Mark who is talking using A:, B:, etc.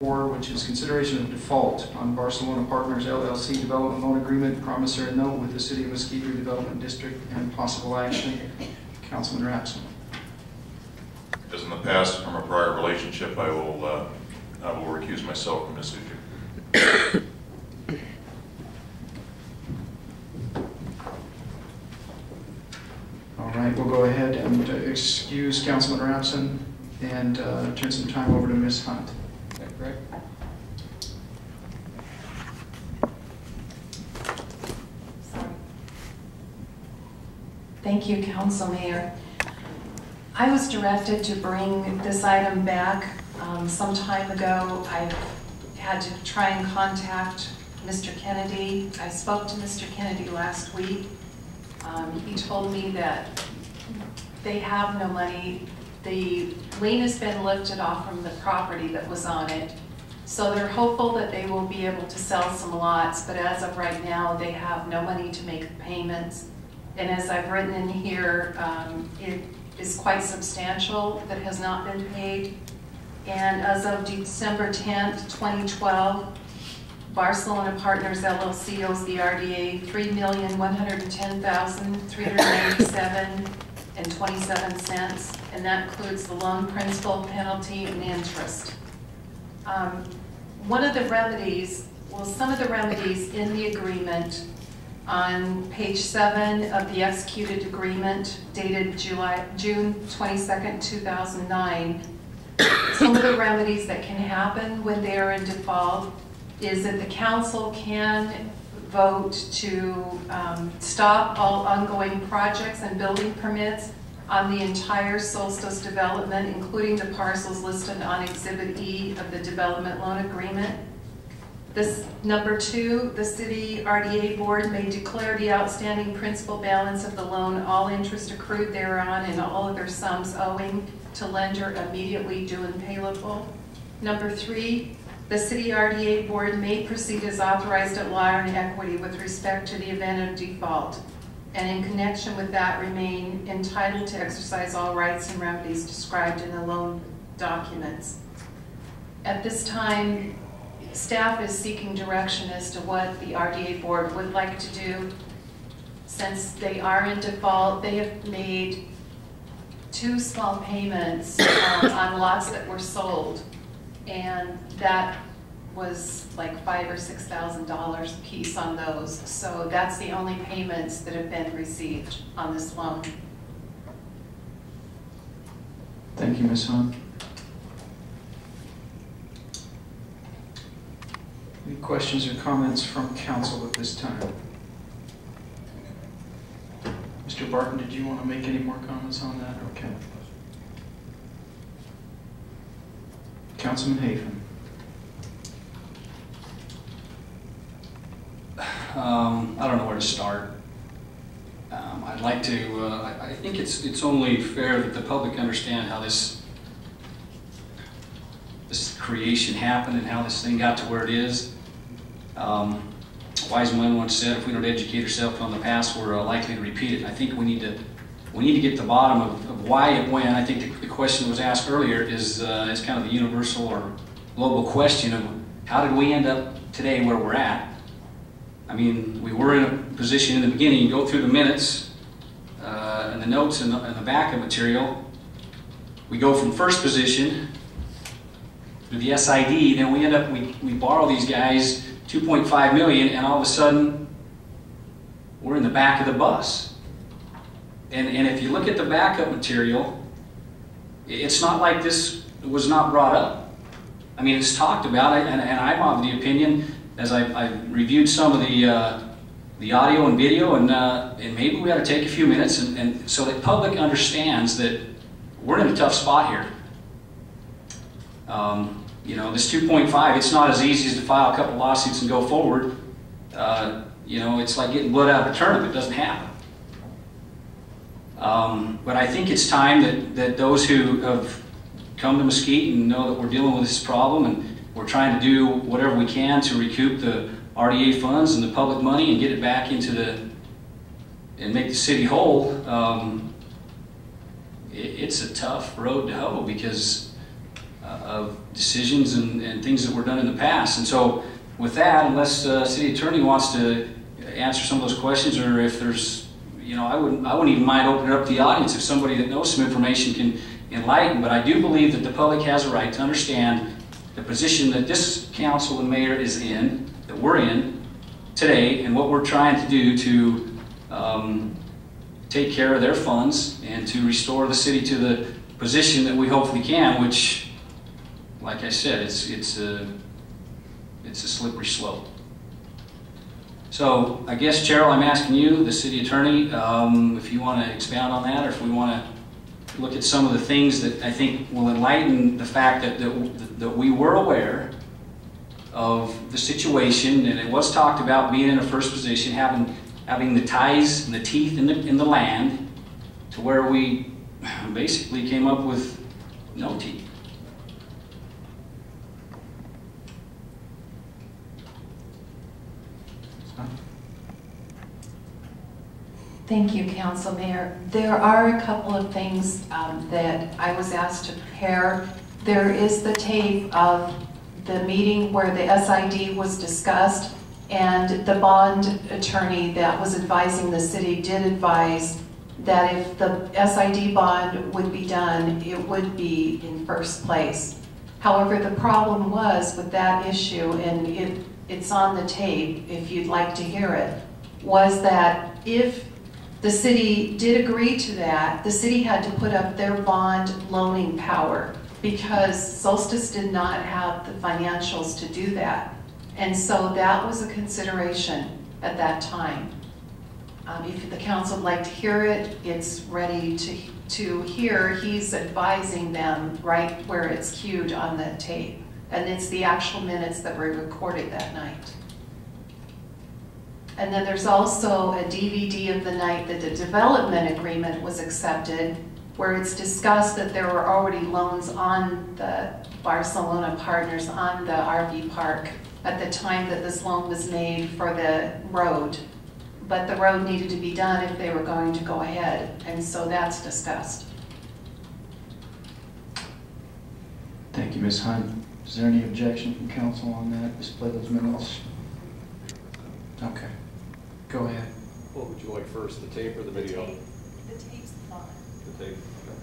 A: which is consideration of default on Barcelona Partners LLC development loan agreement, promissory note with the City of Mesquite Redevelopment District, and possible action. Councilman Rapson.
B: As in the past, from a prior relationship, I will recuse myself from this issue.
A: All right, we'll go ahead and excuse Councilman Rapson and turn some time over to Ms. Hunt. Is that correct?
C: Sorry. Thank you, Council Mayor. I was directed to bring this item back some time ago. I had to try and contact Mr. Kennedy. I spoke to Mr. Kennedy last week. He told me that they have no money. The lien has been lifted off from the property that was on it. So they're hopeful that they will be able to sell some lots, but as of right now, they have no money to make the payments. And as I've written in here, it is quite substantial that has not been paid. And as of December 10th, 2012, Barcelona Partners LLC owes the RDA $3,110,397.27, and that includes the loan principal, penalty, and interest. One of the remedies, well, some of the remedies in the agreement on page 7 of the executed agreement dated June 22nd, 2009, some of the remedies that can happen when they are in default is that the council can vote to stop all ongoing projects and building permits on the entire Solstice development, including the parcels listed on Exhibit E of the development loan agreement. This number 2, the city RDA board may declare the outstanding principal balance of the loan, all interest accrued thereon, and all other sums owing to lender immediately due and payable. Number 3, the city RDA board may proceed as authorized at law or in equity with respect to the event of default, and in connection with that remain entitled to exercise all rights and remedies described in the loan documents. At this time, staff is seeking direction as to what the RDA board would like to do. Since they are in default, they have made 2 small payments on lots that were sold, and that was like $5,000 or $6,000 a piece on those. So that's the only payments that have been received on this loan.
A: Thank you, Ms. Hunt. Any questions or comments from council at this time? Mr. Barton, did you want to make any more comments on that? Okay. Councilman Hafen.
D: I don't know where to start. I'd like to, I think it's only fair that the public understand how this creation happened and how this thing got to where it is. A wise man once said, if we don't educate ourselves on the past, we're likely to repeat it. And I think we need to get to the bottom of why it went. I think the question that was asked earlier is kind of the universal or global question of how did we end up today where we're at? I mean, we were in a position in the beginning, you go through the minutes and the notes and the backup material. We go from first position to the SID, then we end up, we borrow these guys $2.5 million, and all of a sudden we're in the back of the bus. And if you look at the backup material, it's not like this was not brought up. I mean, it's talked about, and I'm of the opinion, as I've reviewed some of the audio and video, and maybe we ought to take a few minutes and so that public understands that we're in a tough spot here. You know, this 2.5, it's not as easy as to file a couple lawsuits and go forward. You know, it's like getting blood out of a turnip. It doesn't happen. But I think it's time that those who have come to Mesquite and know that we're dealing with this problem and we're trying to do whatever we can to recoup the RDA funds and the public money and get it back into and make the city whole. It's a tough road to hoe because of decisions and things that were done in the past. And so with that, unless the city attorney wants to answer some of those questions, or if there's, you know, I wouldn't even mind opening it up to the audience if somebody that knows some information can enlighten. But I do believe that the public has a right to understand the position that this council and mayor is in, that we're in today, and what we're trying to do to take care of their funds and to restore the city to the position that we hopefully can, which, like I said, it's a slippery slope. So I guess, Cheryl, I'm asking you, the city attorney, if you want to expound on that, or if we want to look at some of the things that I think will enlighten the fact that we were aware of the situation, and it was talked about being in a first position, having the ties and the teeth in the land, to where we basically came up with no teeth.
C: Thank you, Council Mayor. There are a couple of things that I was asked to prepare. There is the tape of the meeting where the SID was discussed, and the bond attorney that was advising the city did advise that if the SID bond would be done, it would be in first place. However, the problem was with that issue, and it's on the tape if you'd like to hear it, was that if the city did agree to that, the city had to put up their bond loaning power, because Solstice did not have the financials to do that. And so that was a consideration at that time. If the council would like to hear it, it's ready to hear. He's advising them right where it's cued on the tape. And it's the actual minutes that were recorded that night. And then there's also a DVD of the night that the development agreement was accepted, where it's discussed that there were already loans on the Barcelona partners on the RV park at the time that this loan was made for the road. But the road needed to be done if they were going to go ahead, and so that's discussed.
A: Thank you, Ms. Hunt. Is there any objection from council on that? Display those minutes. Okay. Go ahead.
E: What would you like first, the tape or the video?
C: The tape's the bond.
E: The tape. Okay.